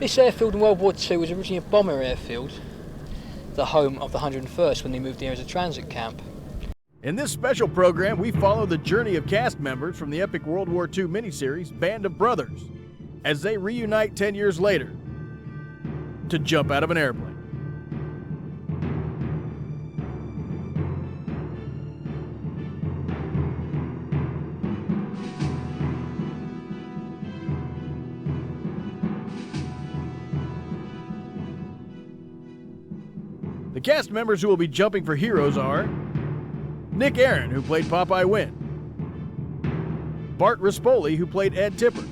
This airfield in World War II was originally a bomber airfield, the home of the 101st when they moved here as a transit camp. In this special program, we follow the journey of cast members from the epic World War II miniseries Band of Brothers as they reunite 10 years later to jump out of an airplane. The cast members who will be jumping for heroes are Nick Aaron, who played Popeye Wynn, Bart Rispoli, who played Ed Tipper,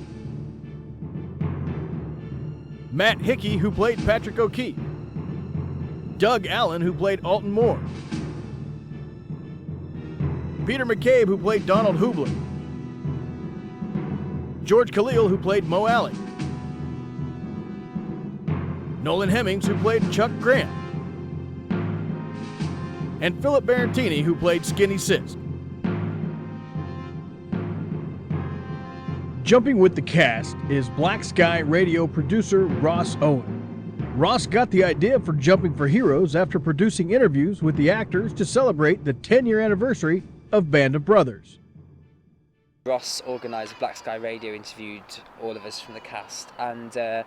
Matt Hickey, who played Patrick O'Keefe, Doug Allen, who played Alton Moore, Peter McCabe, who played Donald Hubler, George Khalil, who played Mo Alley, Nolan Hemings, who played Chuck Grant, and Philip Barantini, who played Skinny Sisk. Jumping with the cast is Black Sky radio producer Ross Owen. Ross got the idea for Jumping for Heroes after producing interviews with the actors to celebrate the 10-year anniversary of Band of Brothers. Ross organised Black Sky Radio, interviewed all of us from the cast, and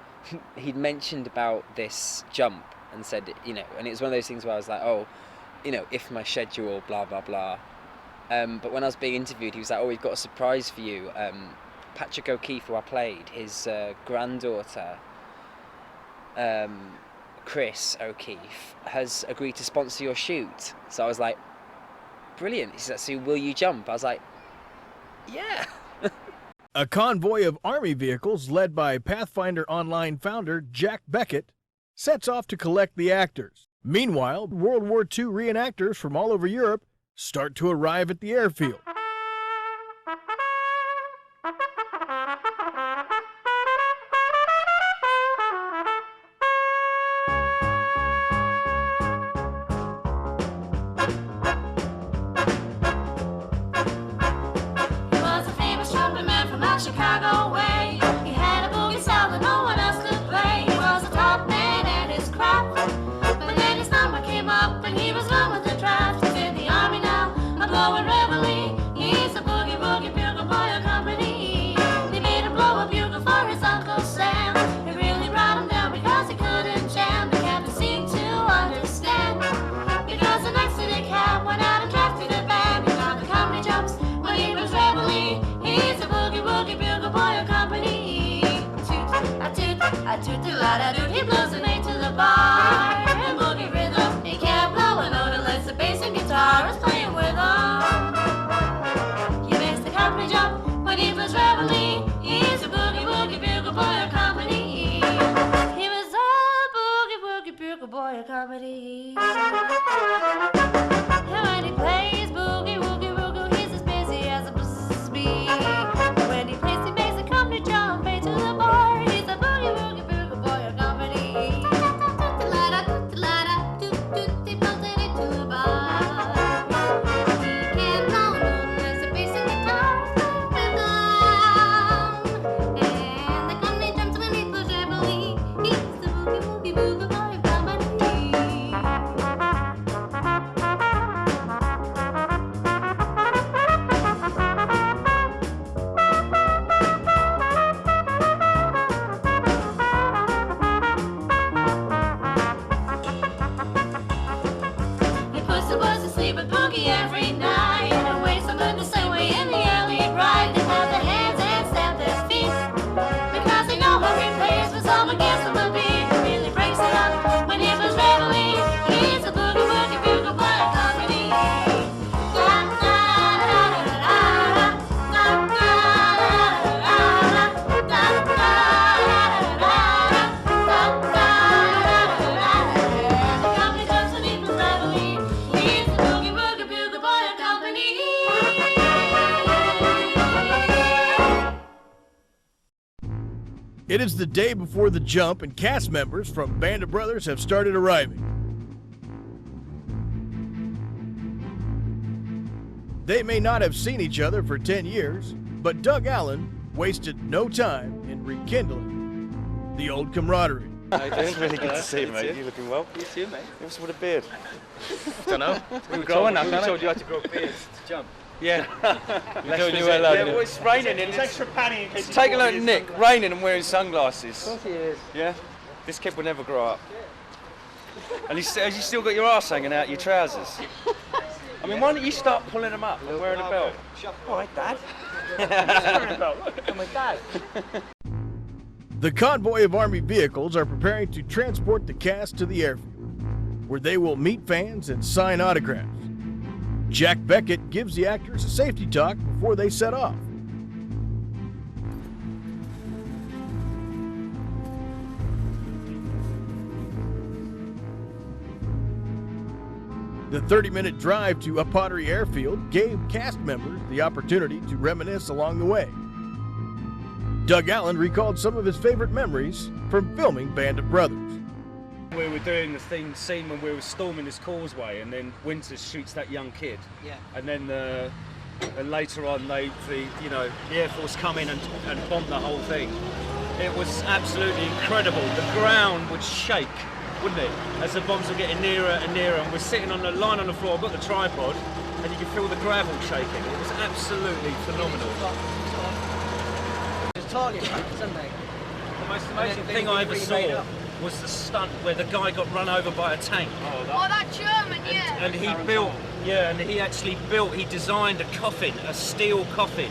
he'd mentioned about this jump and said, and it was one of those things where I was like, oh, if my schedule, blah, blah, blah. But when I was being interviewed, he was like, oh, we've got a surprise for you. Patrick O'Keefe, who I played, his granddaughter, Chris O'Keefe, has agreed to sponsor your shoot. So I was like, brilliant. He said, so will you jump? I was like, yeah. A convoy of Army vehicles led by Pathfinder Online founder Jack Beckett sets off to collect the actors. Meanwhile, World War II reenactors from all over Europe start to arrive at the airfield. Chicago way. He had a boogie style that no one else could play. He was a top man at his craft. But then his number came up and he was gone with the draft. He's in the army now, a blowing reveille. He's a boogie woogie bugle boy of company. They made him blow a bugle for his Uncle Sam. It really brought him down because he couldn't jam. The captain seemed to understand. Because the next day the cab went out and drafted a band. And now the company jumps when he was reveille. He's a boogie woogie bugle boy of company. A toot the la da doot. He blows an A to the bar and boogie rhythm. He can't blow a note unless the bass and guitar is playing with him. He makes the company jump when he was reveille. He's a boogie woogie bugle boy of company. He was a boogie woogie bugle boy of company. And when he plays boogie woogie woogie, he's as busy as a bee. When he plays, he makes the company jump into the bar. He's a boogie woogie bugle boy of company. He blows it into the bar. He can't blow no unless the bass and guitar is playing with him. And the company jumps when he was reveille. He's the boogie woogie bugle boy of company. He puts the boys to sleep with boogie every night. And waits so good to say way in the alley right. They clap their hands and stamp their feet. Because they know how he plays when someone gets them a beat. He really breaks it up when he was reveille. He's a boogie woogie bugle boy of company. La la la la la la la la la la la. The company jumps when he was reveille. He's the boogie woogie bugle boy of company. It is the day before the jump, and cast members from Band of Brothers have started arriving. They may not have seen each other for 10 years, but Doug Allen wasted no time in rekindling the old camaraderie. It's really good to see you, mate. You're looking well. You too, mate. Give us with a beard. Don't know. We were growing up. We told you how to grow beards to jump. Yeah. We're doing you well, Yeah, well, it's raining and it's extra panny in case Take a look at Nick, raining and wearing sunglasses. Of course he is. Yeah. This kid will never grow up. And you still got your arse hanging out your trousers. I mean, why don't you start pulling them up and wearing a belt? All right, Dad. Wearing a belt. Look, I'm my dad. The convoy of Army vehicles are preparing to transport the cast to the airfield, where they will meet fans and sign autographs. Jack Beckett gives the actors a safety talk before they set off. The 30-minute drive to a Pottery Airfield gave cast members the opportunity to reminisce along the way. Doug Allen recalled some of his favorite memories from filming Band of Brothers. We were doing the scene when we were storming this causeway, and then Winters shoots that young kid. Yeah. And then later on, the Air Force come in and bomb the whole thing. It was absolutely incredible. The ground would shake, wouldn't it, as the bombs were getting nearer and nearer. And we're sitting on the line on the floor. I've got the tripod, and you can feel the gravel shaking. It was absolutely phenomenal. There's target practice, isn't they? The most amazing thing I ever saw was the stunt where the guy got run over by a tank. Oh, that German, yeah. And he designed a coffin, a steel coffin,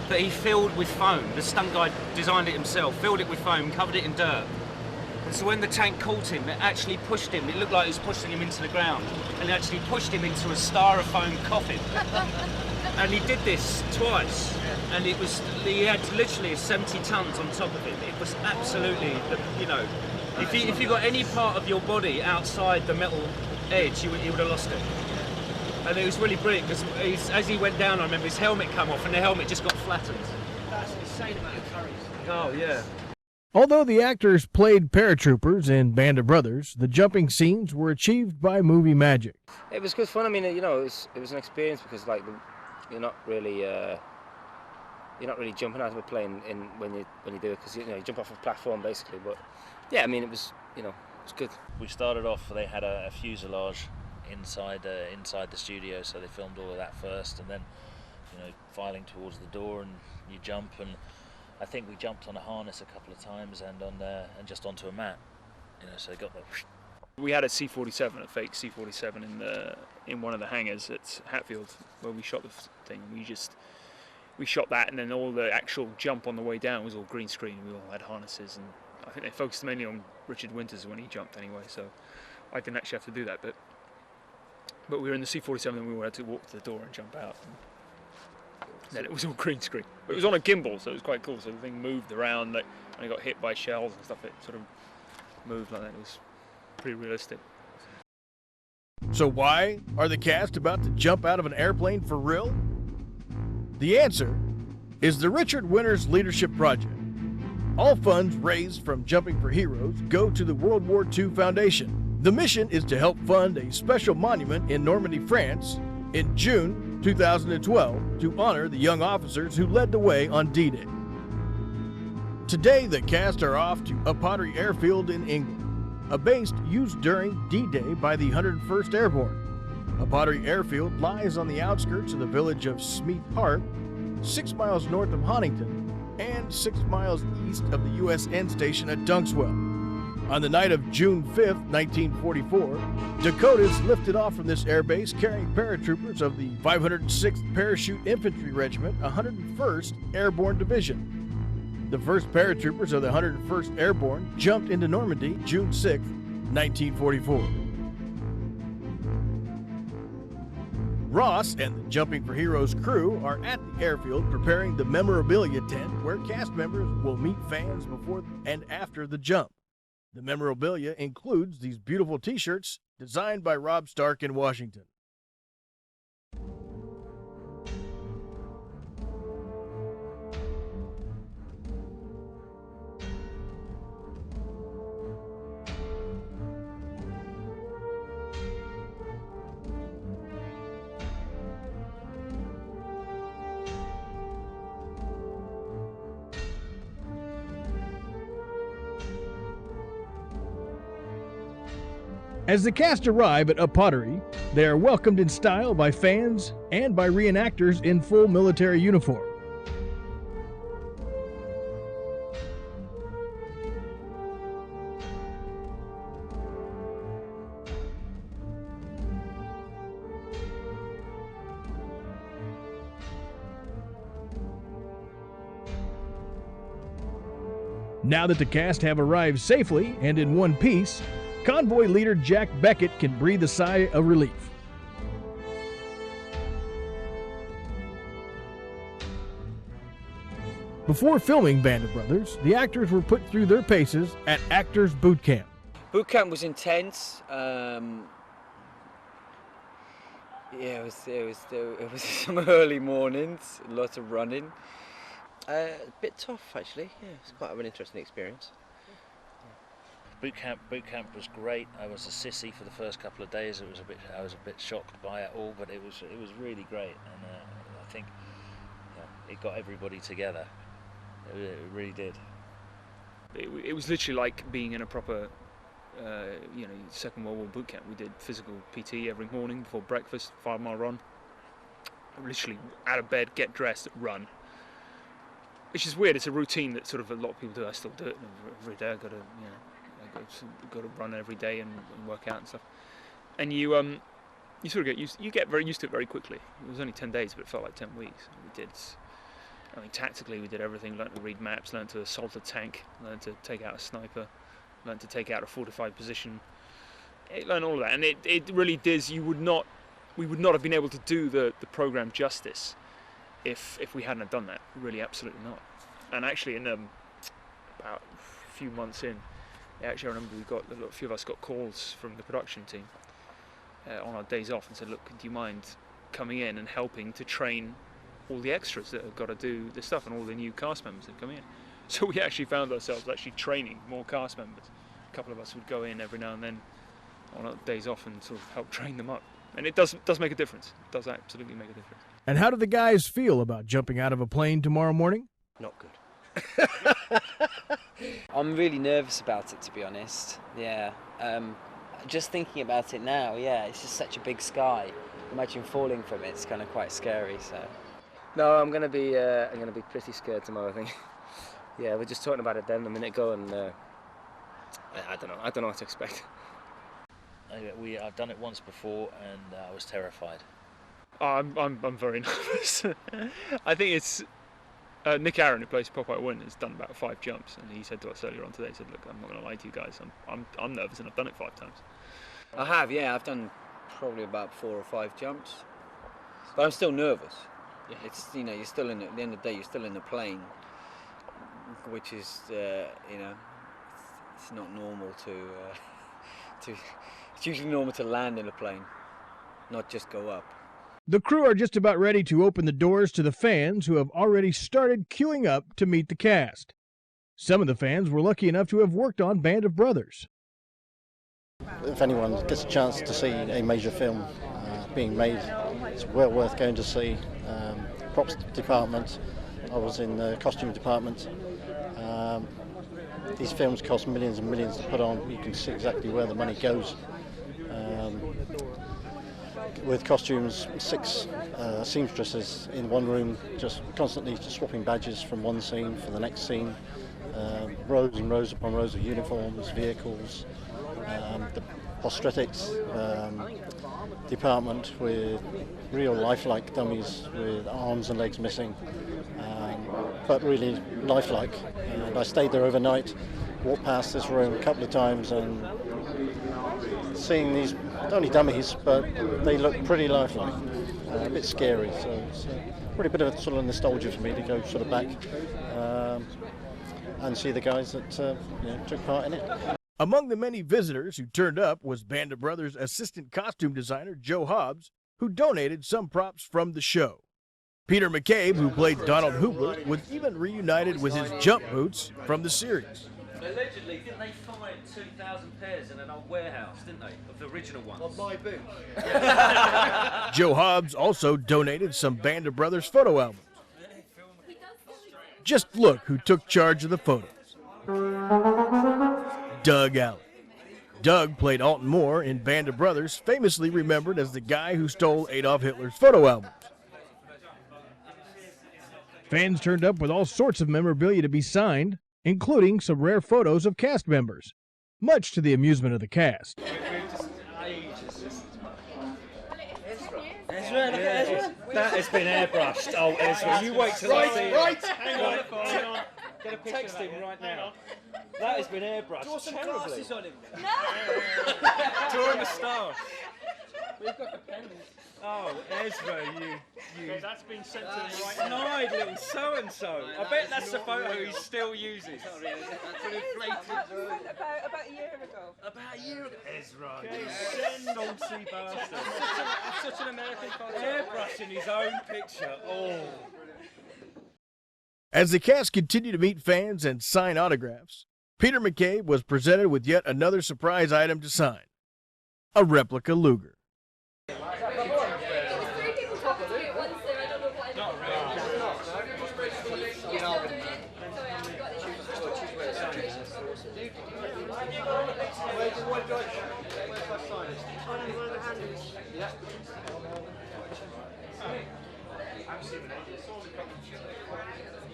that he filled with foam. The stunt guy designed it himself, filled it with foam, covered it in dirt. And so when the tank caught him, it actually pushed him. It looked like it was pushing him into the ground. And it actually pushed him into a styrofoam coffin. And he did this twice. And he had literally 70 tons on top of him. It was absolutely, if you got any part of your body outside the metal edge, you would have lost it. And it was really brilliant because as he went down, I remember his helmet come off and the helmet just got flattened. That's an insane amount of courage. Oh, yeah. Although the actors played paratroopers in Band of Brothers, the jumping scenes were achieved by movie magic. It was good fun. I mean, it was an experience because you're not really jumping out of a plane when you do it, because you jump off a platform basically. But yeah, I mean, it was good. We started off. They had a fuselage inside the studio, so they filmed all of that first, and then filing towards the door, and you jump. And I think we jumped on a harness a couple of times and just onto a mat. So they got the. We had a C-47, a fake C-47 in one of the hangars at Hatfield where we shot the thing. We shot that, and then all the actual jump on the way down was all green screen. We all had harnesses, and I think they focused mainly on Richard Winters when he jumped anyway, so I didn't actually have to do that. But we were in the C-47 and we had to walk to the door and jump out. And then it was all green screen. But it was on a gimbal, so it was quite cool. So the thing moved around, and it got hit by shells and stuff. It sort of moved like that. It was pretty realistic. So why are the cast about to jump out of an airplane for real? The answer is the Richard Winters Leadership Project. All funds raised from Jumping for Heroes go to the World War II Foundation. The mission is to help fund a special monument in Normandy, France, in June 2012 to honor the young officers who led the way on D-Day. Today, the cast are off to a Pottery Airfield in England, a base used during D-Day by the 101st Airborne. A Pottery Airfield lies on the outskirts of the village of Smeeth Park, 6 miles north of Honington, and 6 miles east of the U.S. end station at Dunkswell. On the night of June 5th, 1944, Dakotas lifted off from this airbase carrying paratroopers of the 506th Parachute Infantry Regiment, 101st Airborne Division. The first paratroopers of the 101st Airborne jumped into Normandy June 6, 1944. Ross and the Jumping for Heroes crew are at the airfield preparing the memorabilia tent where cast members will meet fans before and after the jump. The memorabilia includes these beautiful t-shirts designed by Rob Stark in Washington. As the cast arrive at a pottery, they are welcomed in style by fans and by reenactors in full military uniform. Now that the cast have arrived safely and in one piece, convoy leader Jack Beckett can breathe a sigh of relief. Before filming Band of Brothers, the actors were put through their paces at Actors Boot Camp. Boot camp was intense. It was some early mornings, lots of running. A bit tough, actually. Yeah, it's quite an interesting experience. Boot camp was great. I was a sissy for the first couple of days. I was a bit shocked by it all, but it was really great, and I think it got everybody together. It really did. It was literally like being in a proper, Second World War boot camp. We did physical PT every morning before breakfast, 5-mile run. Literally out of bed, get dressed, run. Which is weird. It's a routine that sort of a lot of people do. I still do it every day. I got to run every day and work out and stuff. And you sort of get very used to it very quickly. It was only 10 days, but it felt like 10 weeks. Tactically we did everything. Learned to read maps, learned to assault a tank, learned to take out a sniper, learned to take out a fortified position. Learned all of that, and it really does. We would not have been able to do the program justice if we hadn't have done that. Really, absolutely not. And actually, in about a few months in, I remember a few of us got calls from the production team on our days off and said, "Look, do you mind coming in and helping to train all the extras that have got to do this stuff and all the new cast members that come in?" So we actually found ourselves actually training more cast members. A couple of us would go in every now and then on our days off and sort of help train them up. And it does make a difference. It does absolutely make a difference. And how do the guys feel about jumping out of a plane tomorrow morning? Not good. I'm really nervous about it, to be honest. Yeah. Just thinking about it now, it's just such a big sky. Imagine falling from it. It's kind of quite scary. So. No, I'm gonna be pretty scared tomorrow, I think. Yeah, we're just talking about it then a minute ago, and I don't know what to expect. I've done it once before, and I was terrified. I'm very nervous. I think it's Nick Aaron, who plays Popeye Wynn, has done about 5 jumps, and he said to us earlier on today, he said, "Look, I'm not going to lie to you guys. I'm nervous, and I've done it 5 times." I have, yeah. I've done probably about 4 or 5 jumps, but I'm still nervous. Yeah. It's you're still at the end of the day, you're still in the plane, which is it's not normal to. It's usually normal to land in a plane, not just go up. The crew are just about ready to open the doors to the fans who have already started queuing up to meet the cast. Some of the fans were lucky enough to have worked on Band of Brothers. If anyone gets a chance to see a major film being made, it's well worth going to see. Props department, I was in the costume department. These films cost millions and millions to put on. You can see exactly where the money goes. With costumes, 6 seamstresses in one room, just constantly swapping badges from one scene for the next scene. Rows and rows upon rows of uniforms, vehicles, the prosthetics department with real lifelike dummies with arms and legs missing, but really lifelike. And I stayed there overnight, walked past this room a couple of times, and seeing these, not only dummies, but they look pretty lifelike, a bit scary. So it's really a bit of a sort of nostalgia for me to go sort of back and see the guys that took part in it. Among the many visitors who turned up was Band of Brothers assistant costume designer Joe Hobbs, who donated some props from the show. Peter McCabe, who played Donald Hoopler, was even reunited with his jump boots from the series. Allegedly, didn't they find 2,000 pairs in an old warehouse, didn't they, of the original ones? Of my boots. Joe Hobbs also donated some Band of Brothers photo albums. Just look who took charge of the photos. Doug Allen. Doug played Alton Moore in Band of Brothers, famously remembered as the guy who stole Adolf Hitler's photo albums. Fans turned up with all sorts of memorabilia to be signed, including some rare photos of cast members, much to the amusement of the cast. Ezra, look at Ezra. That has been airbrushed. Oh, Ezra, you wait till I see it. Right, hang on. Get a text him right now. That has been airbrushed. Draw some terribly. glasses on him. Draw a moustache. We've got the pens. Oh, Ezra, you. That's been sent to him right Snide little so-and-so. I bet that's the photo he still uses. Not really. That's an inflated. About a year ago. About a year ago. Ezra, Okay, you saucy bastard. That's such an American photo. Airbrushing his own picture. Oh. As the cast continued to meet fans and sign autographs, Peter McCabe was presented with yet another surprise item to sign, a replica Luger.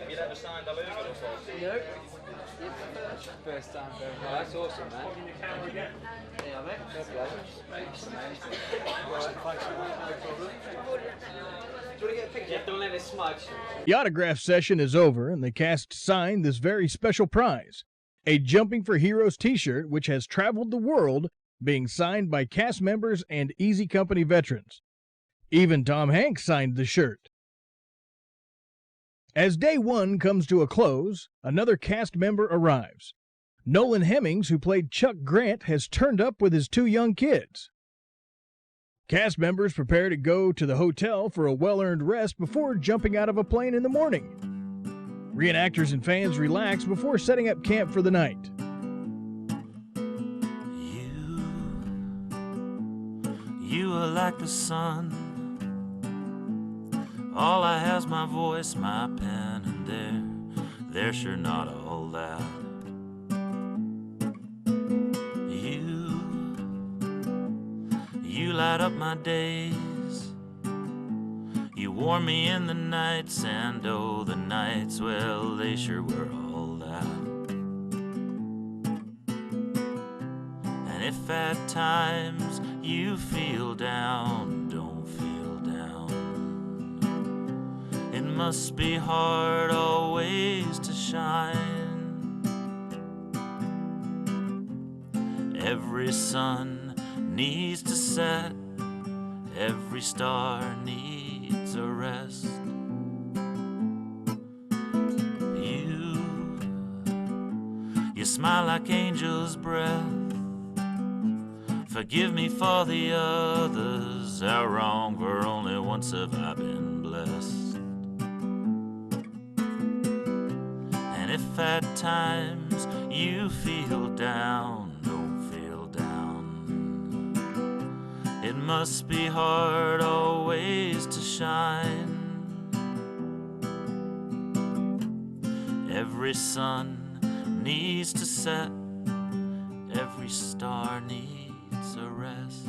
You'd ever signed a Luger before? No. First time going. Oh, that's awesome, man. Yeah, mate. No problem. Do you want to get a picture? Don't let it smudge. The autograph session is over, and the cast signed this very special prize, a Jumping for Heroes t-shirt which has traveled the world, being signed by cast members and Easy Company veterans. Even Tom Hanks signed the shirt. As day one comes to a close, another cast member arrives. Nolan Hemings, who played Chuck Grant, has turned up with his 2 young kids. Cast members prepare to go to the hotel for a well-earned rest before jumping out of a plane in the morning. Reenactors and fans relax before setting up camp for the night. You are like the sun. All I have's my voice, my pen, and there's sure not all that. You light up my days. You warm me in the nights, and oh, the nights, well, they sure were all that. And if at times you feel down, don't feel down. It must be hard always to shine. Every sun needs to set, every star needs a rest. You smile like angel's breath. Forgive me for the others, how wrong, for only once have I been blessed. And if at times you feel down, don't feel down. It must be hard always to shine. Every sun needs to set, every star needs a rest.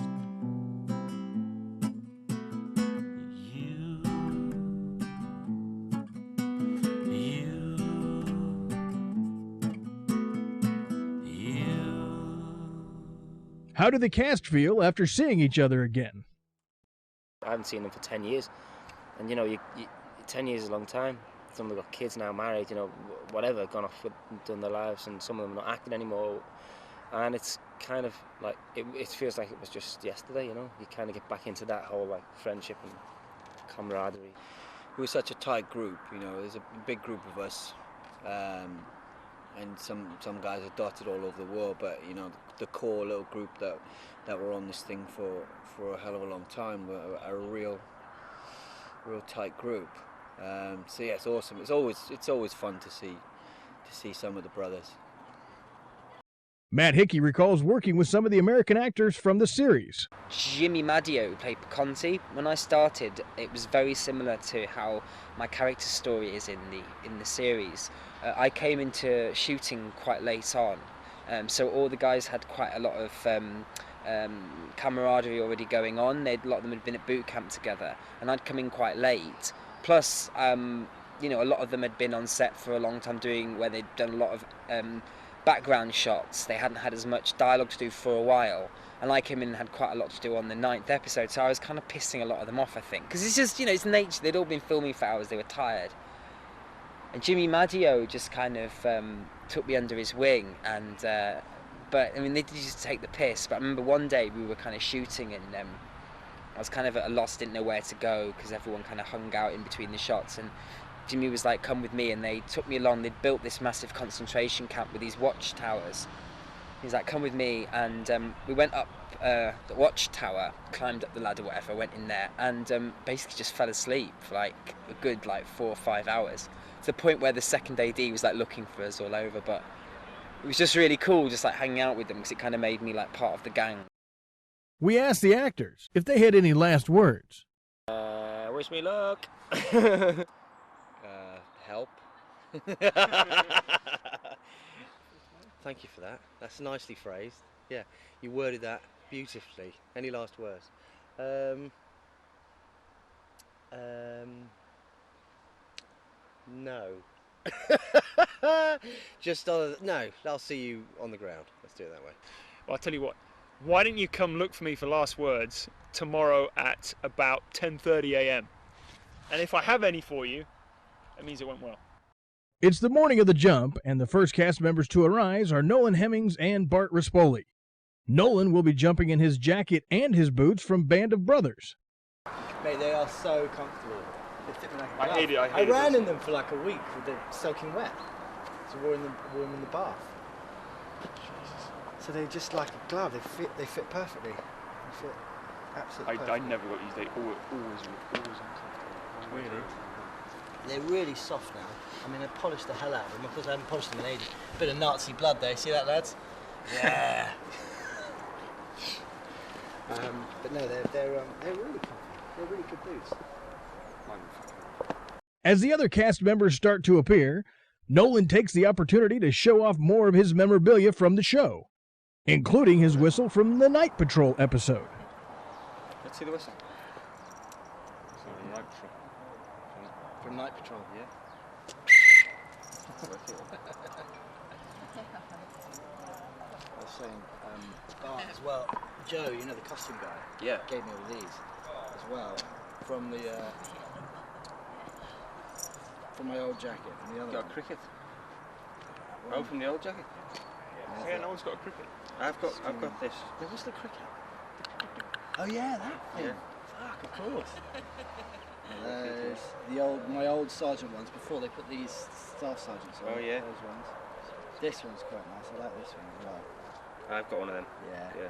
How did the cast feel after seeing each other again? I haven't seen them for 10 years. And, you know, 10 years is a long time. Some of them got kids now, married, you know, whatever, gone off with, done their lives, and some of them are not acting anymore. And it's kind of like, it feels like it was just yesterday, you know? You kind of get back into that whole, like, friendship and camaraderie. We were such a tight group, you know, there's a big group of us. And some guys are dotted all over the world, but you know the core little group that were on this thing for a hell of a long time were a real tight group. So yeah, it's awesome. It's always fun to see some of the brothers. Matt Hickey recalls working with some of the American actors from the series. Jimmy Madio, who played Conti. When I started, it was very similar to how my character story is in the series. I came into shooting quite late on, So all the guys had quite a lot of camaraderie already going on. A lot of them had been at boot camp together, and I'd come in quite late. Plus, you know, a lot of them had been on set for a long time where they'd done a lot of background shots. They hadn't had as much dialogue to do for a while, and I came in and had quite a lot to do on the 9th episode, so I was kind of pissing a lot of them off, I think, because it's just, you know, it's nature. They'd all been filming for hours, they were tired, and Jimmy Maggio just kind of took me under his wing, and but I mean, they did just take the piss. But I remember one day we were kind of shooting, and I was kind of at a loss, didn't know where to go, because everyone kind of hung out in between the shots, and Jimmy was like, come with me, and they took me along. They'd built this massive concentration camp with these watchtowers. He's like, come with me, and we went up the watchtower, climbed up the ladder, whatever, went in there, and basically just fell asleep for like a good 4 or 5 hours, to the point where the second AD was like looking for us all over. But it was just really cool, just like hanging out with them, because it kind of made me like part of the gang. We asked the actors if they had any last words. Wish me luck. Help. Thank you for that. That's nicely phrased. Yeah, you worded that beautifully. Any last words? No. Just no. I'll see you on the ground. Let's do it that way. Well, I'll tell you what. Why don't you come look for me for last words tomorrow at about 10:30 a.m. And if I have any for you, that means it went well. It's the morning of the jump, and the first cast members to arise are Nolan Hemings and Bart Rispoli. Nolan will be jumping in his jacket and his boots from Band of Brothers. Mate, they are so comfortable. They fit me like a I glove. hate it. I ran in them for like a week with them soaking wet. So we're in the bath. So they're just like a glove. They fit perfectly. They fit absolutely perfectly. I never got these. They always uncomfortable. Really? They're really soft now. I mean, I polished the hell out of them. Of course, I haven't polished them in ages. Bit of Nazi blood there. See that, lads? Yeah. But no, they're really comfy. They're really good boots. As the other cast members start to appear, Nolan takes the opportunity to show off more of his memorabilia from the show, including his whistle from the Night Patrol episode. Let's see the whistle. Night Patrol. From Night Patrol, yeah. I was saying, as well, Joe, you know, the costume guy, Yeah. gave me all these as well from the from my old jacket and the other Got one. a cricket. Oh, from the old jacket. Yeah, no one's got a cricket. I've got this. Where was the cricket? Oh yeah, that thing. Yeah. Fuck, of course. There's my old sergeant ones before they put these staff sergeants on. Oh, yeah. Those ones. This one's quite nice. I like this one as well. I've got one of them. Yeah. Yeah.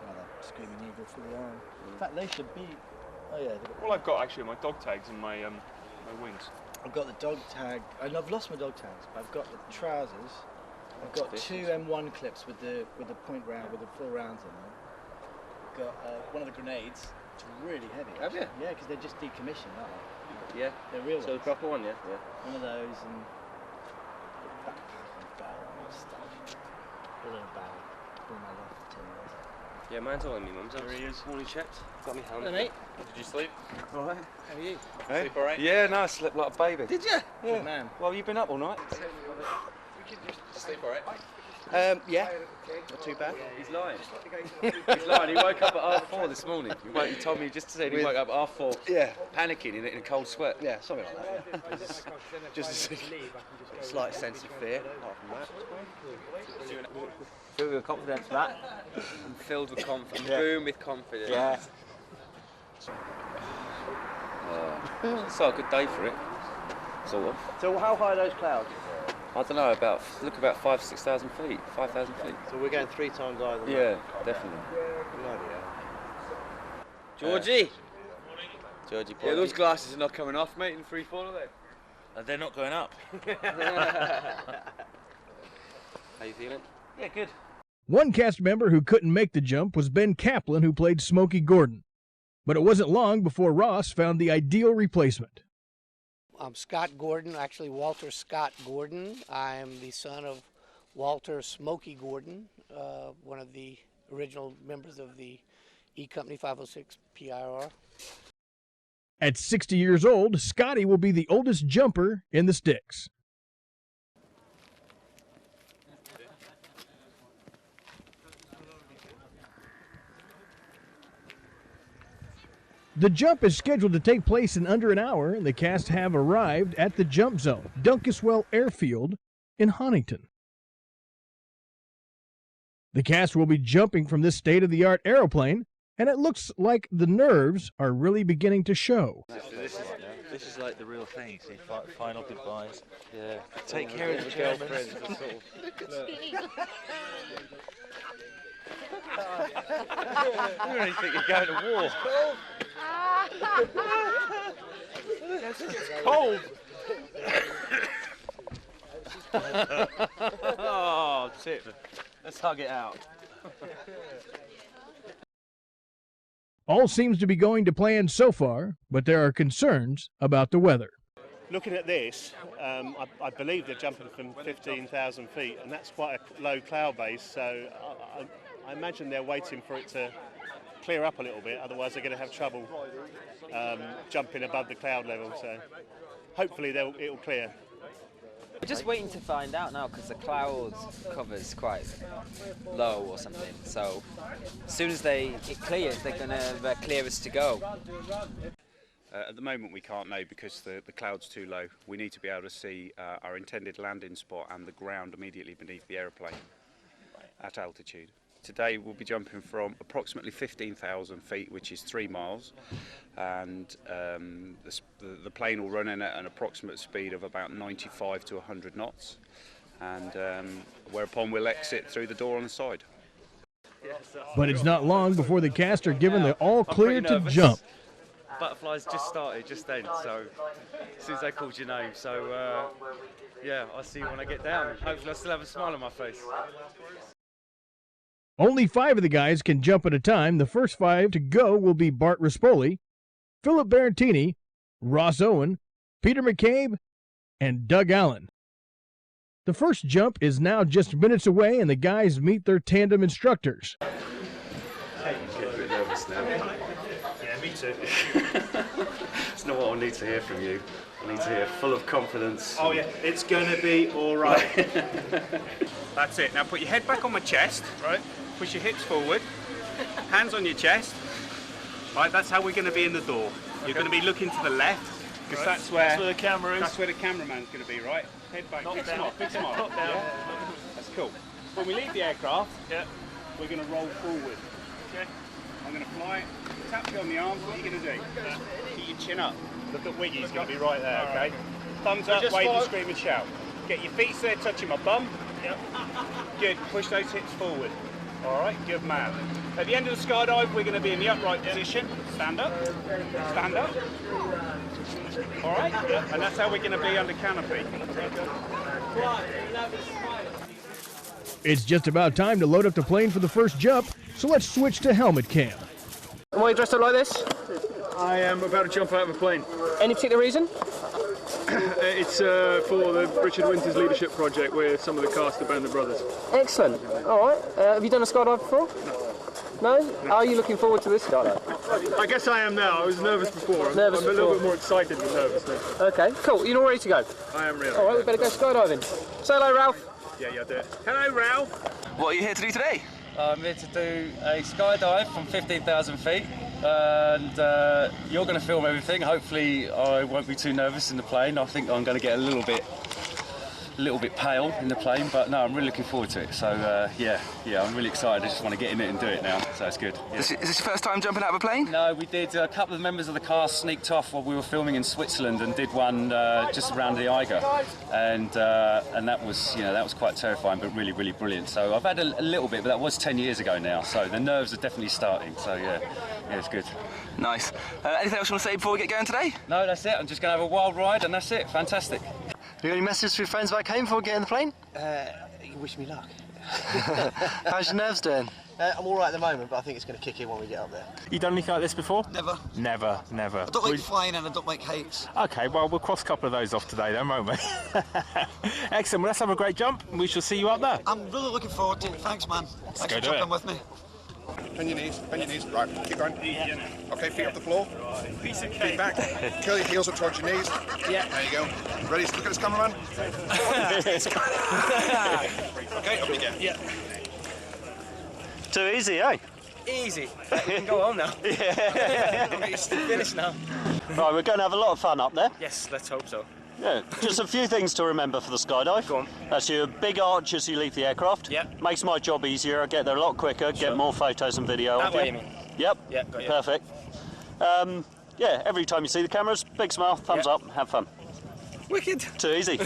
Another screaming eagle for the arm. In fact, they should be. Oh yeah. All I've got actually are my dog tags and my wings. I've got the dog tag, and I've lost my dog tags, but I've got the trousers. I've got two M1 clips with the point round, with the full rounds in them. Got one of the grenades. It's really heavy. Have you? Yeah, because they're just decommissioned, aren't they? Yeah. They're real So the ones. proper one, yeah. Yeah. One of those and backpack and barrel and stuff. All in a barrel. All my life for 10 years. Yeah, mine's all in me, mum's. There he is. Morning checked. Got me home. Hello, mate. Did you sleep? All right. How are you? Hey? Sleep all right? Yeah, no, I slept like a baby. Did you? Yeah. Good man. Well, you've been up all night. Sleep all right? Yeah, not too bad. He's lying. He's lying. He woke up at 4 this morning. He told me just today he woke up at 4. Yeah. Panicking in a cold sweat. Yeah, something like that. Yeah. Just a slight sense of fear. Apart from that. Filled with confidence, that. I'm filled with confidence. Yeah. Boom with confidence. Yeah. It's not a good day for it. Sort of. So how high are those clouds? I don't know, about 5,000-6,000 feet, 5,000 feet. So we're going 3 times higher than Yeah, that? definitely. Good idea. Georgie! Georgie, Yeah, those glasses are not coming off, mate, in free fall, are they? They're not going up. How you feeling? Yeah, good. One cast member who couldn't make the jump was Ben Kaplan, who played Smokey Gordon. But it wasn't long before Ross found the ideal replacement. I'm Scott Gordon, actually Walter Scott Gordon. I'm the son of Walter Smokey Gordon, one of the original members of the E Company 506 PIR. At 60 years old, Scotty will be the oldest jumper in the sticks. The jump is scheduled to take place in under an hour, and the cast have arrived at the jump zone, Dunkeswell Airfield in Huntington. The cast will be jumping from this state-of-the-art aeroplane, and it looks like the nerves are really beginning to show. This is like the real thing. See, final goodbyes. Yeah. Take care of the girlfriends. You really think you're going to war? It's cold. Oh, tip. Let's hug it out. All seems to be going to plan so far, but there are concerns about the weather. Looking at this, I believe they're jumping from 15,000 feet, and that's quite a low cloud base, so I imagine they're waiting for it to clear up a little bit, otherwise they're going to have trouble jumping above the cloud level, so hopefully it'll clear. We're just waiting to find out now because the cloud cover's quite low or something. So as soon as it clears, they're going to clear us to go. At the moment we can't know because the cloud's too low. We need to be able to see our intended landing spot and the ground immediately beneath the aeroplane at altitude. Today we'll be jumping from approximately 15,000 feet, which is 3 miles, and the plane will run in at an approximate speed of about 95 to 100 knots, and whereupon we'll exit through the door on the side. But it's not long before the cast are given the all clear to jump. Butterflies just started just then, so as soon as they called your name, so yeah, I'll see you when I get down. Hopefully I still have a smile on my face. Only 5 of the guys can jump at a time. The first 5 to go will be Bart Rispoli, Philip Barantini, Ross Owen, Peter McCabe, and Doug Allen. The first jump is now just minutes away, and the guys meet their tandem instructors. Hey, you get a bit nervous now. Yeah, me too. It's not what I need to hear from you. I need to hear full of confidence. Oh yeah, it's going to be all right. That's it. Now put your head back on my chest. Right. Push your hips forward. Hands on your chest. Right. That's how we're going to be in the door. You're going to be looking to the left because that's where the camera is. That's where the cameraman's going to be. Right. Head back. Big smile. Big smile. Top down. Yeah. That's cool. When we leave the aircraft, we're going to roll forward. Okay. I'm going to fly. Tap you on the arms. What are you going to do? Keep your chin up. Look at Wiggy. He's going to be right there. Okay. Thumbs up. Wave and scream and shout. Get your feet there, touching my bum. Yep. Good. Push those hips forward. All right. Good man. At the end of the skydive, we're going to be in the upright position. Stand up. Stand up. All right. Yep. And that's how we're going to be under canopy. It's just about time to load up the plane for the first jump, so let's switch to helmet cam. Why are you dressed up like this? I am about to jump out of a plane. Any particular reason? It's for the Richard Winter's Leadership Project, where some of the cast are Band of Brothers. Excellent. All right. Have you done a skydive before? No? Are you looking forward to this skydive? I guess I am now. I was nervous before. I'm a little bit more excited than nervous now. Okay, cool. You're all ready to go? I am ready. All right, we better go skydiving. Say hello, Ralph. Yeah, I'll do it. Hello, Ralph. What are you here to do today? I'm here to do a skydive from 15,000 feet, and you're going to film everything. Hopefully I won't be too nervous in the plane. I think I'm going to get a little bit pale in the plane, but no, I'm really looking forward to it. So yeah, I'm really excited. I just want to get in it and do it now, so it's good. Yeah. Is this your first time jumping out of a plane? No, we did. A couple of members of the cast sneaked off while we were filming in Switzerland and did one just around the Eiger, and that was quite terrifying, but really, really brilliant. So I've had a little bit, but that was 10 years ago now, so the nerves are definitely starting. So yeah, it's good. Nice. Anything else you want to say before we get going today? No, that's it. I'm just going to have a wild ride, and that's it. Fantastic. Have you got any messages for your friends back home before we get in the plane? You wish me luck. How's your nerves doing? I'm all right at the moment, but I think it's going to kick in when we get up there. You done anything like this before? Never. Never, never. I don't like flying and I don't like heights. Okay, well, we'll cross a couple of those off today then, won't we? Excellent, well, let's have a great jump and we shall see you up there. I'm really looking forward to it. Thanks, man. Thanks for jumping with me. Bend your knees, right, keep going. Okay, feet off the floor. Piece of Feet back. Curl your heels up towards your knees. Yeah. There you go. Ready? Look at this cameraman. Okay, up you get. Yeah. Too easy, eh? Easy. We can go home now. Yeah. Finished now. Right, we're going to have a lot of fun up there. Yes, let's hope so. Yeah, just a few things to remember for the skydive. Go on. That's your big arch as you leave the aircraft. Yep. Makes my job easier. I get there a lot quicker, get more photos and video That of way you. you mean? Yep. Yeah, got you. Perfect. Yeah, every time you see the cameras, big smile, thumbs up, have fun. Wicked. Too easy.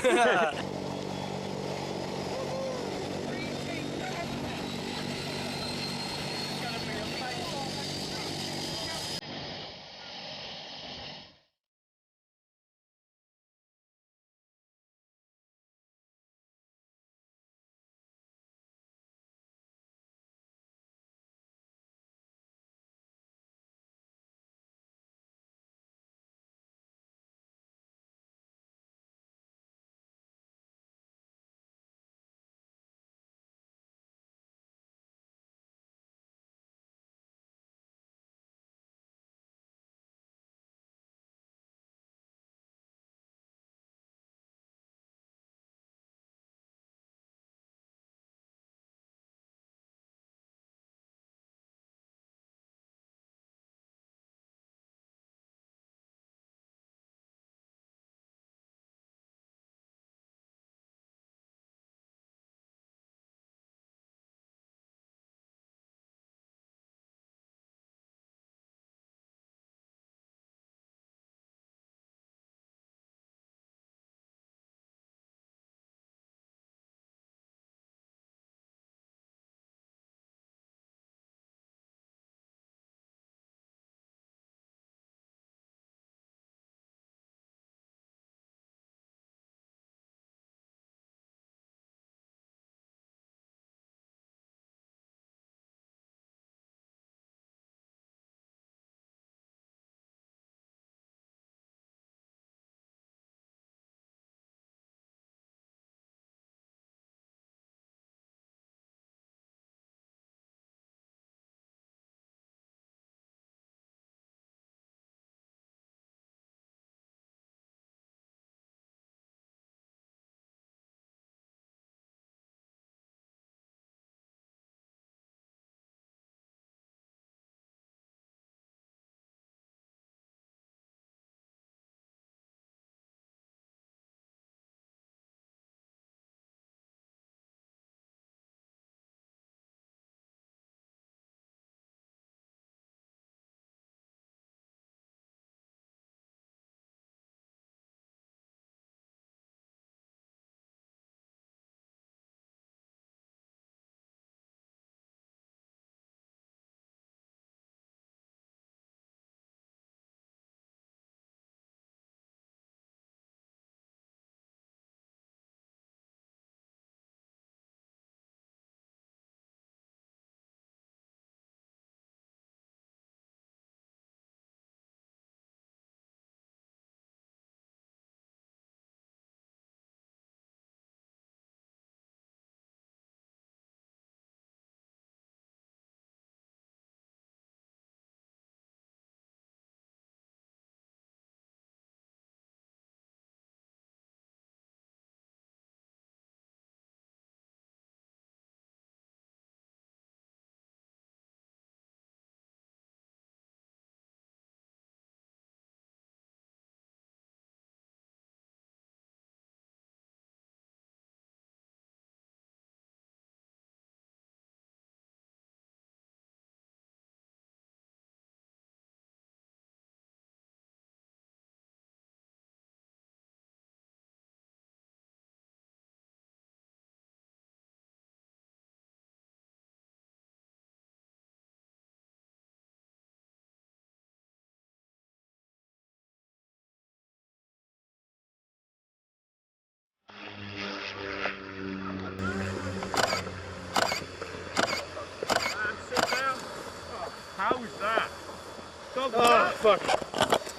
fuck.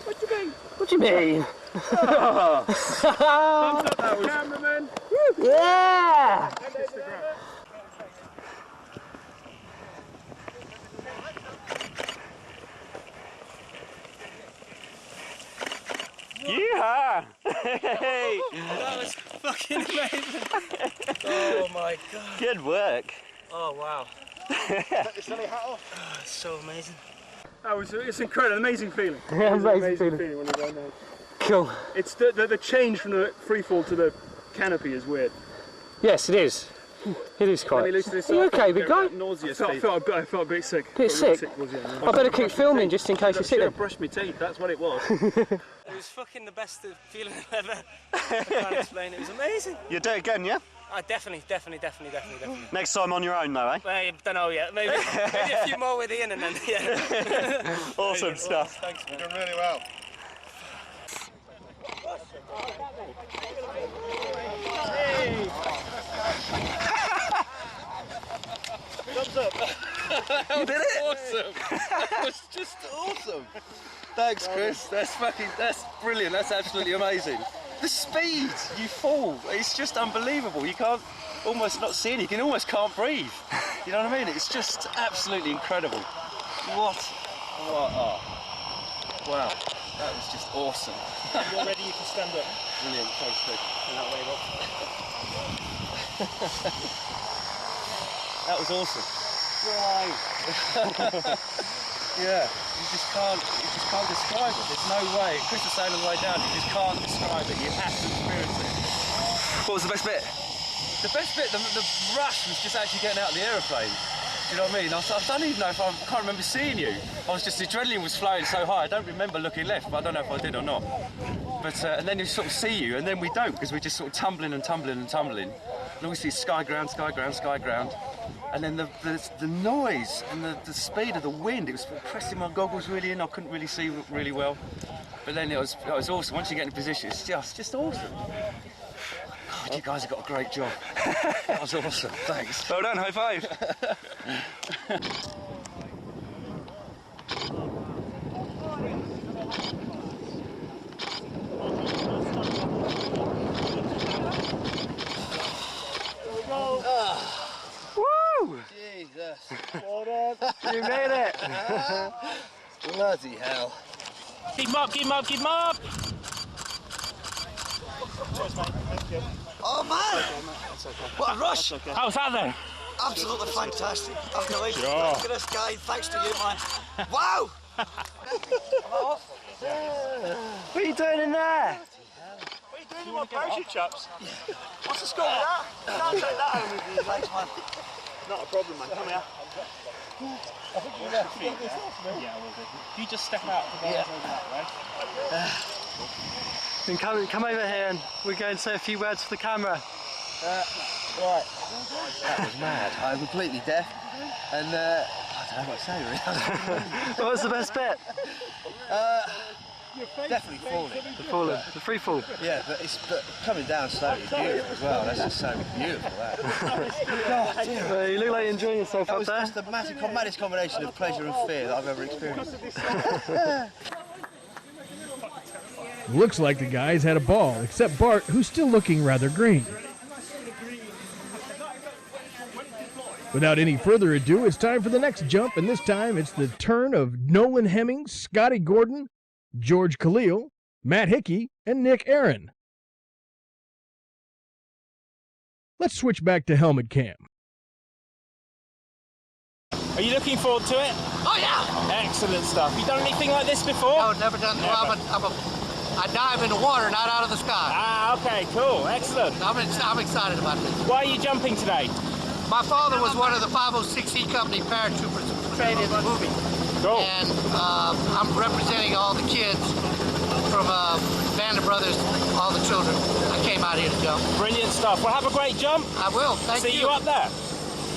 What do you mean? What do you mean? Oh. Thumbs up, that was... Cameraman. Yeah! Yeehaw! Hey! That was fucking amazing. Oh my god. Good work. Oh wow. Take your silly hat off. Oh, it's so amazing. It's incredible, amazing feeling. Yeah, amazing feeling when you go down. Cool. It's the change from the free fall to the canopy is weird. Yes, it is. It is quite. Are you okay, big guy? I felt a bit sick. Bit sick? I better keep filming just in case you sit there. I brushed my teeth, that's what it was. It was fucking the best feeling I've ever. I can't explain it. It was amazing. You'll do it again, yeah? Definitely. Next time on your own, though, eh? I don't know yet. Maybe a few more with Ian and then, yeah. Awesome stuff. Thanks, you're doing really well. Thumbs up. You did it? Awesome. That was just awesome. Thanks, Chris. That's brilliant. That's absolutely amazing. The speed you fall, it's just unbelievable. You can't almost not see it. You almost breathe. You know what I mean? It's just absolutely incredible. What? Oh. Wow. That was just awesome. You're ready, you can stand up. Brilliant. Thanks, Chris. And that way up. That was awesome. Yeah, you just can't describe it. There's no way. Chris was saying on the way down, you just can't describe it. You have to experience it. What was the best bit? The best bit, the rush was just actually getting out of the aeroplane. Do you know what I mean? I don't even know if I can't remember seeing you. The adrenaline was flowing so high. I don't remember looking left, but I don't know if I did or not. But and then you sort of see you, and then we don't, because we're just sort of tumbling. And obviously sky ground. And then the noise and the speed of the wind, it was pressing my goggles really in. I couldn't really see really well. But then it was awesome. Once you get in position, it's just awesome. God, you guys have got a great job. That was awesome. Thanks. Well done. High five. Woo! Jesus. You made it. Bloody hell. Keep him up. Cheers, mate. Thank you. Oh man! What a rush! How's that then? Absolutely fantastic. I'm delighted. Sure. Thanks to this guy. Thanks to you, man. Wow! What are you doing in there? What are you doing in my parachute, chaps? What's the score with that? You can't take that home with you. Thanks, man. Not a problem, man. Come here. I think you left feet, yeah, I will do. You just step out for that way. Then come over here and we're going to say a few words for the camera. Right. That was mad. I'm completely deaf, and I don't know what to say really. What was the best bit? Definitely falling. The free fall. Yeah, but coming down slowly is beautiful as well. That's just so beautiful. That. God, Well, you look like you're enjoying yourself up there. That's the maddest combination of pleasure and fear that I've ever experienced. Looks like the guys had a ball, except Bart, who's still looking rather green. Without any further ado, it's time for the next jump, and this time it's the turn of Nolan Hemings, Scotty Gordon, George Khalil, Matt Hickey, and Nick Aaron. Let's switch back to helmet cam. Are you looking forward to it? Oh yeah! Excellent stuff. You done anything like this before? No, never done. I dive in the water, not out of the sky. Ah, okay, cool, excellent. I'm excited about this. Why are you jumping today? My father was one of the 506E Company paratroopers trained in the movie. Cool. And I'm representing all the kids from Band of Brothers, all the children. I came out here to jump. Brilliant stuff. Well, have a great jump. I will. Thank you. See you up there.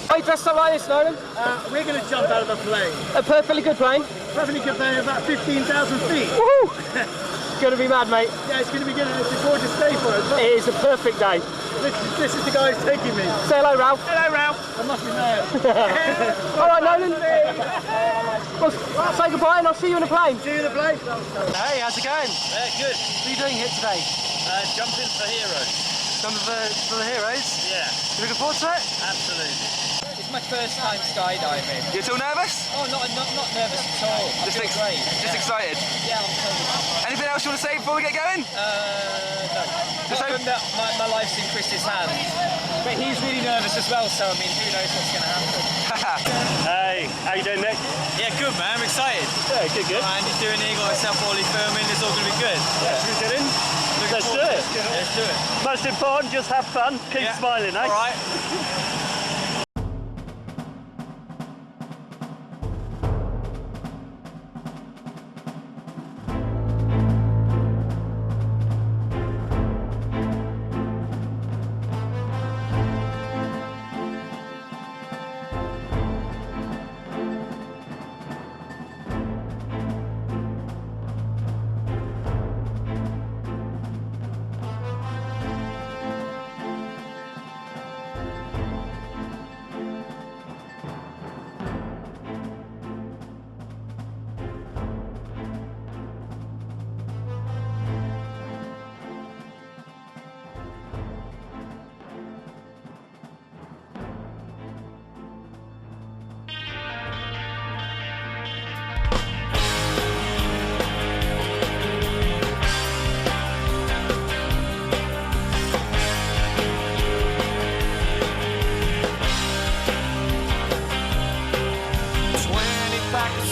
Why dressed up like this, Nolan? We're going to jump out of a plane. A perfectly good plane. Perfectly good plane, about 15,000 feet. Woohoo! It's going to be mad, mate. Yeah, it's going to be good, and it's a gorgeous day for us. It is a perfect day. This is the guy who's taking me. Say hello, Ralph. Hello, Ralph. I must be mad. All right, Nolan. Well, say goodbye and I'll see you in the plane. See you in the plane. Hey, how's it going? Good. What are you doing here today? Jumping for heroes. Jumping for the heroes? Yeah. You looking forward to it? Absolutely. It's my first time skydiving. You're too nervous? Oh, not nervous at all. I feel great. Just excited? Yeah, I'm totally. Anything else you want to say before we get going? No. Just hoping that my life's in Chris's hands. But he's really nervous as well, so I mean, who knows what's going to happen. Hey, how you doing, Nick? Yeah, good man, I'm excited. Yeah, good. Andy's doing it, got himself all filming, it's all going to be good. Yeah, should we get in? Let's do it. Let's do it. Most important, just have fun. Keep smiling, eh? All right.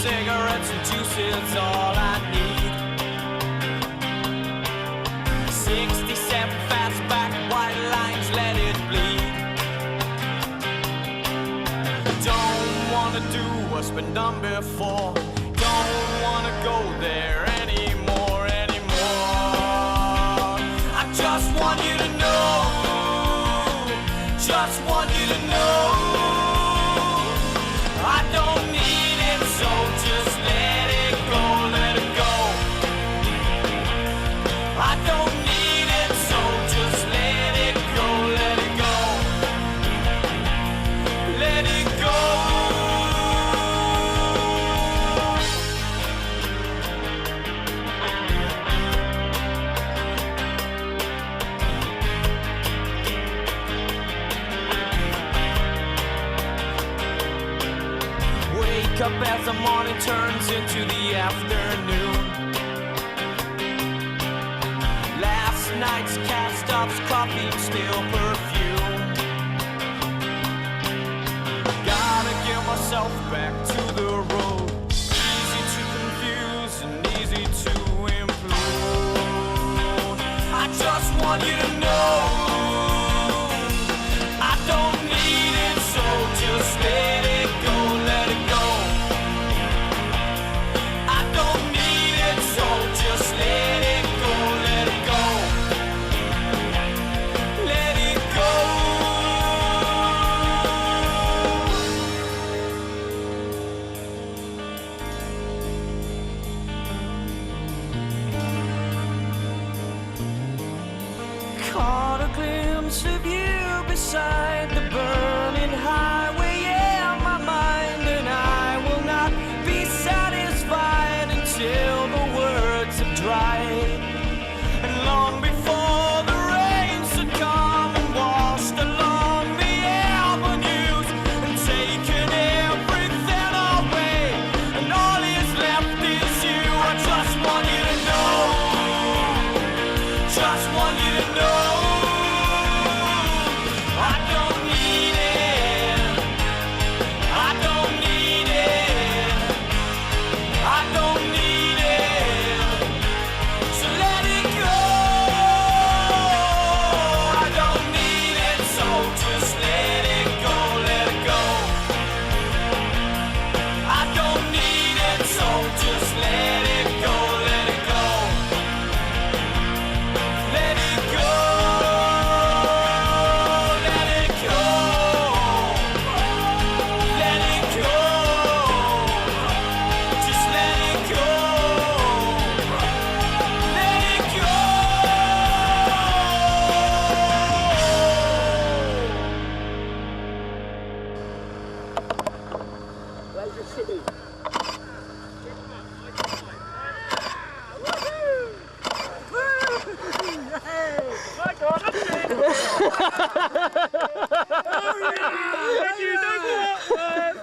Cigarettes and juices, all I need. 67 fastback, white lines, let it bleed. Don't wanna do what's been done before. Don't wanna go there anymore. I just want you to know. Just want you to know. I don't need it, so just let it go, let it go. I don't need it, so just let it go, let it go. Let it go. Wake up as the morning turns into the afternoon. Last night's cast-offs, coffee, still perfume. Gotta get myself back to the road. Easy to confuse and easy to implode. I just want you to know I don't need it, so just let it go, let it go. I don't need it, so just let it go, let it go. Let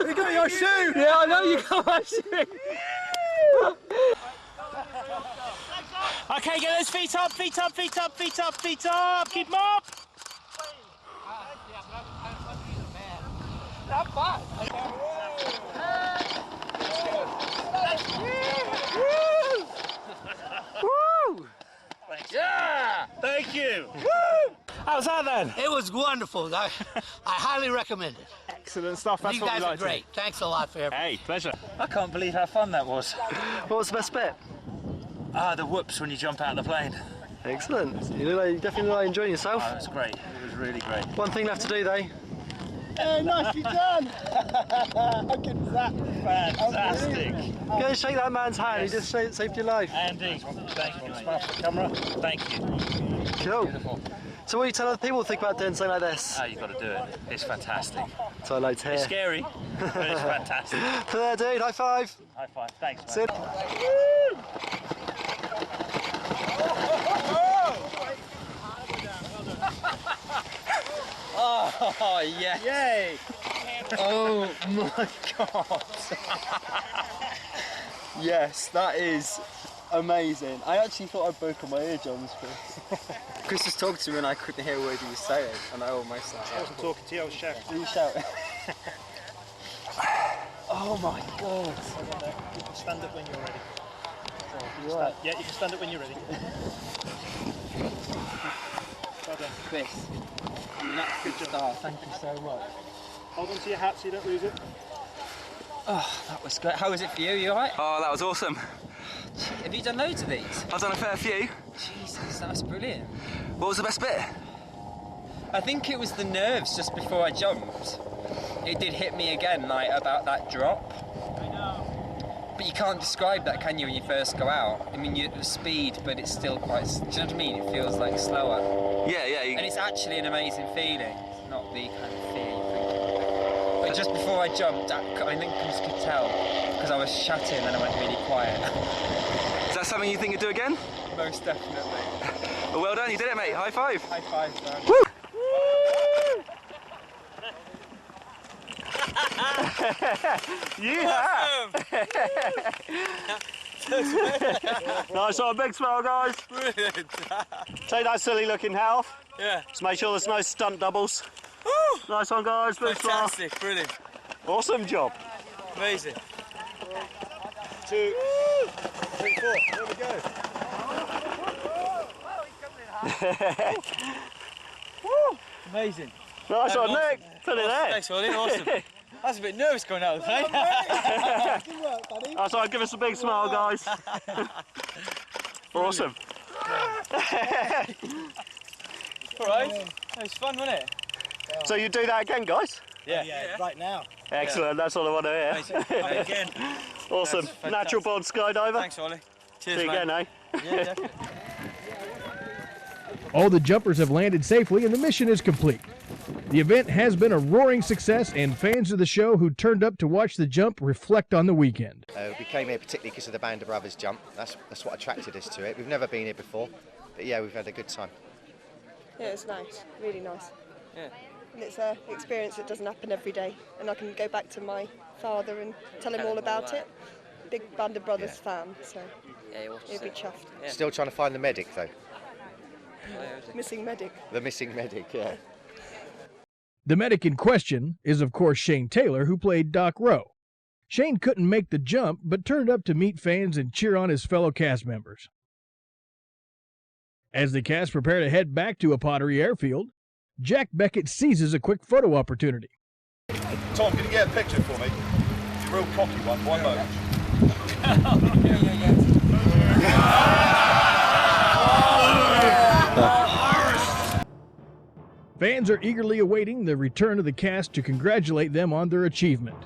You got your shoe! Yeah, I know you got my shoe! Okay, get those feet up, feet up, feet up, feet up, feet up. Keep them up. Not bad. Woo! Yeah! Thank you. Woo! How's that then? It was wonderful. I highly recommend it. Excellent stuff. That's you what guys we are like to great. Thanks a lot for everything. Hey, pleasure. I can't believe how fun that was. What was the best bit? Ah, the whoops when you jump out of the plane. Excellent. You definitely look like enjoying yourself. Oh, it was great. It was really great. One thing left to do though. Hey, nicely done! How good was that? Fantastic. Go and shake that man's hand. He just saved your life. Andy, thank you. Smile for the camera. Thank you. Cool. Beautiful. So what do you tell other people to think about doing something like this? Oh, you've got to do it. It's fantastic. That's what I like to hear. It's scary, but it's fantastic. There, dude. High five. High five. Thanks, man. Sit. Oh, yeah. Yay! Oh my god. Yes, that is amazing. I actually thought I'd broken my eardrums, Chris. Chris was talking to me and I couldn't hear a word he was saying, and I almost I wasn't talking to you, I was shouting. Were you shouting? Oh my god. You can stand up when you're ready. Right. Yeah, you can stand up when you're ready. Well done. Chris, you're an absolute star. Thank you so much. Hold on to your hat so you don't lose it. Oh, that was great. How was it for you? You alright? Oh, that was awesome. Have you done loads of these? I've done a fair few. Jesus, that's brilliant. What was the best bit? I think it was the nerves just before I jumped. It did hit me again, like, about that drop. I know. But you can't describe that, can you, when you first go out? I mean, the speed, but it's still quite... Do you know what I mean? It feels like slower. Yeah, yeah. And it's actually an amazing feeling. It's not the kind of fear you think. But just before I jumped, I think Chris could tell, because I was shouting and I went really quiet. Is that something you think you'd do again? Most definitely. Well done, you did it, mate. High five. High five, man. Woo! Yeah! Nice one, big smile, guys. Brilliant. Take that silly looking half. Yeah. Just make sure there's no stunt doubles. Nice one, guys. Big smile. Fantastic, brilliant. Awesome job. Amazing. 2, 3, 4. There we go. Woo! Amazing. Nice one, Awesome. Nick. Put it there. Thanks, Ollie. Awesome. I was a bit nervous going out of the plane. Good work, buddy. That's right, give us a big smile, guys. Awesome. All right. That was fun, wasn't it? So you do that again, guys? Yeah. Right now. Excellent, that's all I want to hear. Again. Awesome. Natural born skydiver. Thanks, Ollie. Cheers, See you man. again, eh? Yeah, definitely. All the jumpers have landed safely and the mission is complete. The event has been a roaring success, and fans of the show who turned up to watch the jump reflect on the weekend. We came here particularly because of the Band of Brothers jump. That's what attracted us to it. We've never been here before, but yeah, we've had a good time. Yeah, it's nice, really nice. Yeah. And it's an experience that doesn't happen every day, and I can go back to my father and tell him all about it. Big Band of Brothers fan, so he'll be chuffed. Yeah. Still trying to find the medic though. Missing medic. The missing medic, yeah. The medic in question is, of course, Shane Taylor, who played Doc Rowe. Shane couldn't make the jump, but turned up to meet fans and cheer on his fellow cast members. As the cast prepare to head back to a Pottery Airfield, Jack Beckett seizes a quick photo opportunity. Tom, can you get a picture for me? It's a real cocky one, one moment. Fans are eagerly awaiting the return of the cast to congratulate them on their achievement.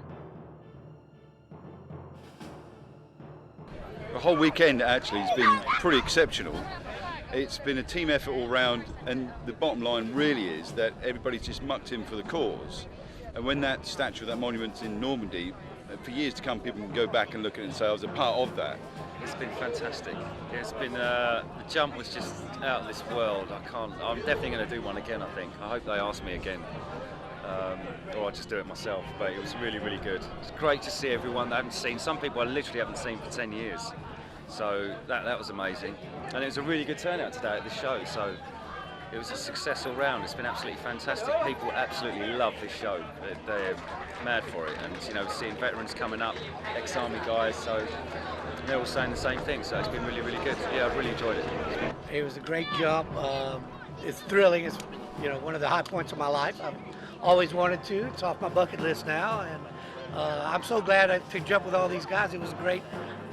The whole weekend actually has been pretty exceptional. It's been a team effort all round, and the bottom line really is that everybody's just mucked in for the cause. And when that statue, that monument in Normandy for years to come, people can go back and look at it and say I was a part of that. It's been fantastic. It's been the jump was just out of this world. I'm definitely going to do one again. I think. I hope they ask me again, or I'll just do it myself. But it was really, really good. It's great to see everyone that I haven't seen. Some people I literally haven't seen for 10 years. So that was amazing, and it was a really good turnout today at the show. So it was a success all round. It's been absolutely fantastic. People absolutely love this show. They're mad for it, and you know, seeing veterans coming up, ex-army guys. So they're all saying the same thing. So it's been really, really good. Yeah, I've really enjoyed it. It was a great jump. It's thrilling. It's one of the high points of my life. I've always wanted to. It's off my bucket list now, and I'm so glad to jump with all these guys. It was a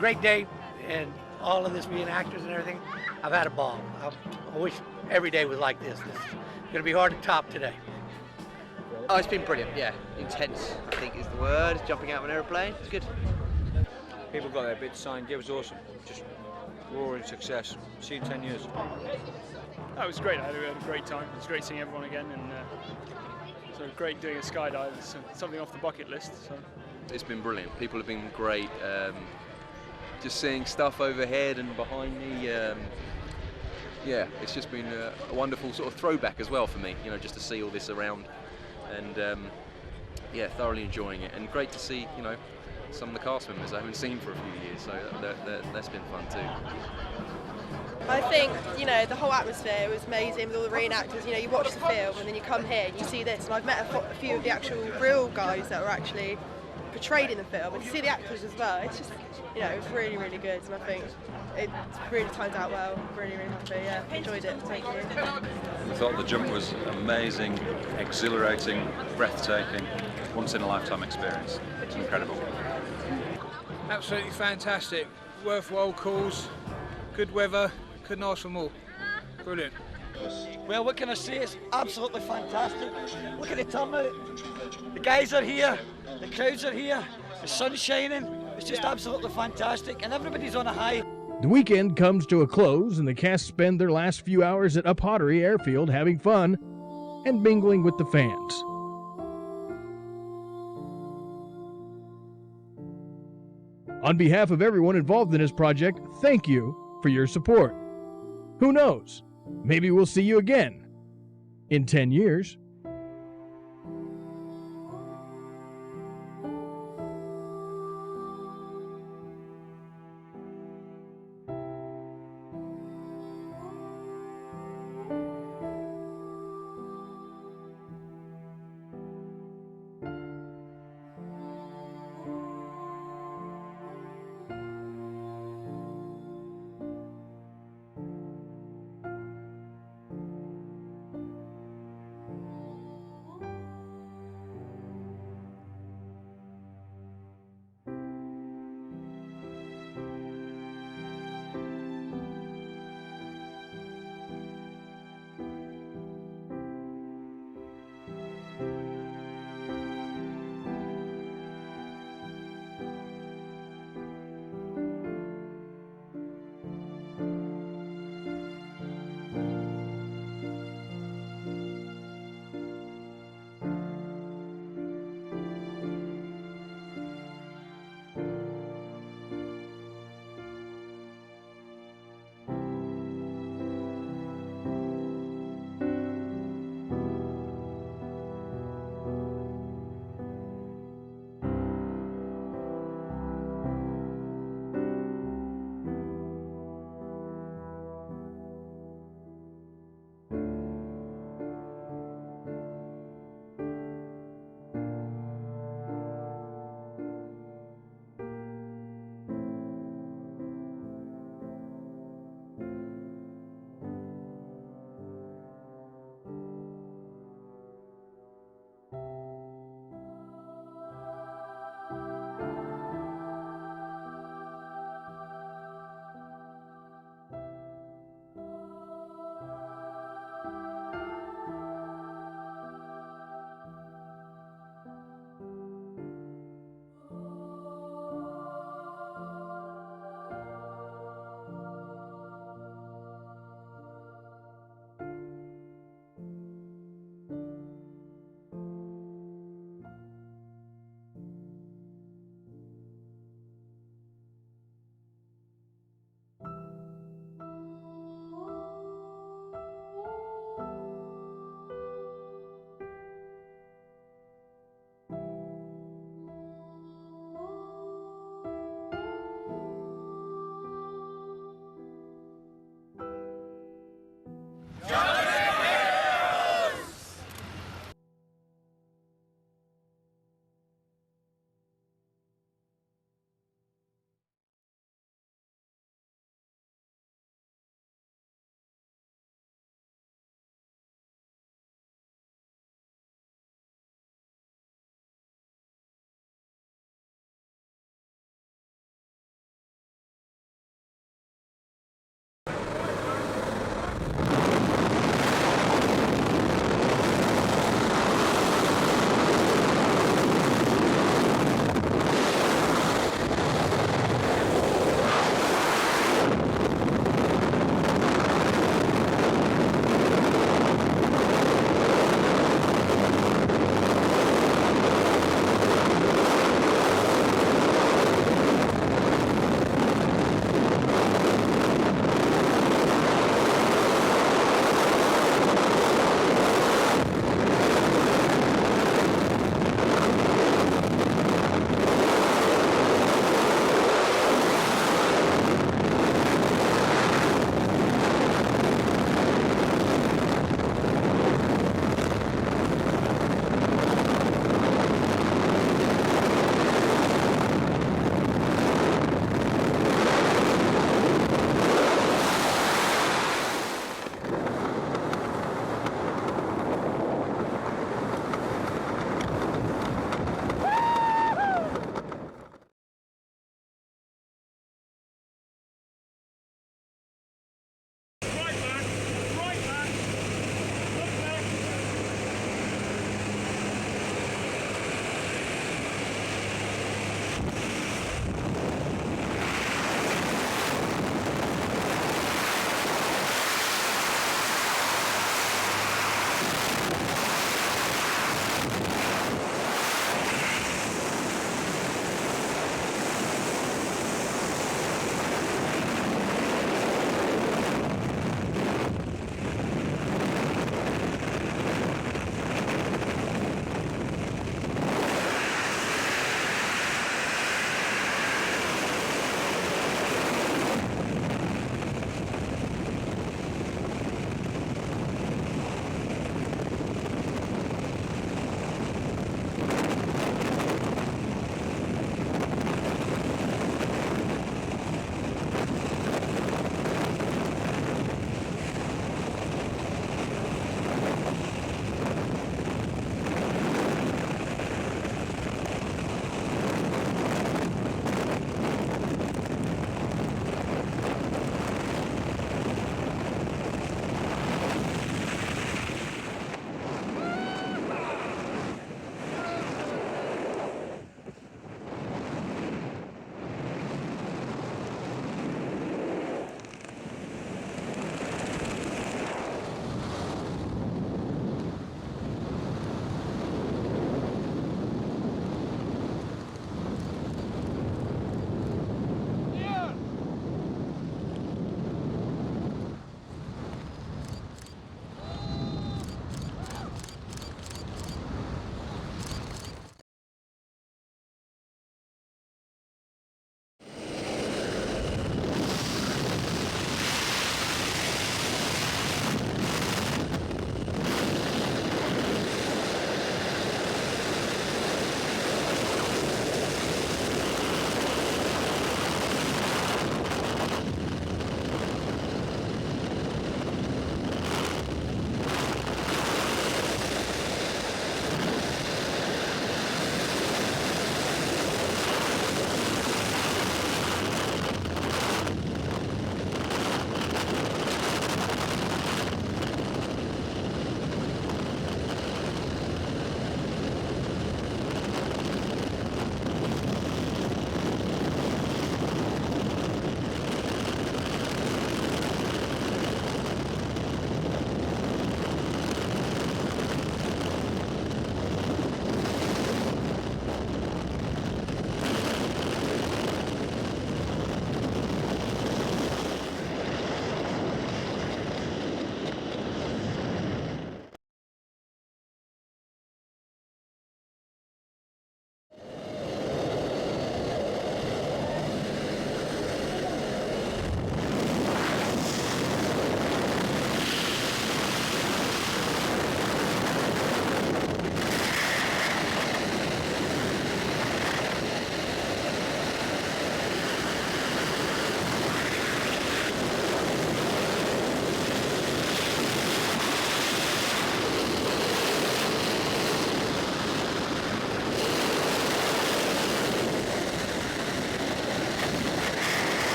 great day. And all of this being actors and everything, I've had a ball. I wish every day was like this. It's going to be hard to top today. Oh, it's been brilliant, yeah. Intense, I think is the word. Jumping out of an aeroplane, it's good. People got their bits signed, yeah, it was awesome. Just roaring success. See you in 10 years. That was great. I had a great time. It was great seeing everyone again, and so great doing a skydive. It's something off the bucket list. So. It's been brilliant. People have been great. Just seeing stuff overhead and behind me, yeah, it's just been a wonderful sort of throwback as well for me, just to see all this around, and yeah, thoroughly enjoying it, and great to see, some of the cast members I haven't seen for a few years, so that's been fun too. I think, the whole atmosphere was amazing with all the reenactors. You watch the film and then you come here and you see this, and I've met a few of the actual real guys that were actually portrayed in the film, and to see the actors as well, it's just, it was really, really good, and I think it really turned out well. Really, really happy, yeah, enjoyed it, thank you. I thought the jump was amazing, exhilarating, breathtaking, once-in-a-lifetime experience. It's incredible. Absolutely fantastic, worthwhile cause, good weather, couldn't ask for more. Brilliant. Well, what can I say? It's absolutely fantastic. Look at the turnout. The guys are here, the crowds are here, the sun's shining. It's just absolutely fantastic, and everybody's on a high. The weekend comes to a close, and the cast spend their last few hours at Pottery Airfield having fun and mingling with the fans. On behalf of everyone involved in this project, thank you for your support. Who knows? Maybe we'll see you again in 10 years.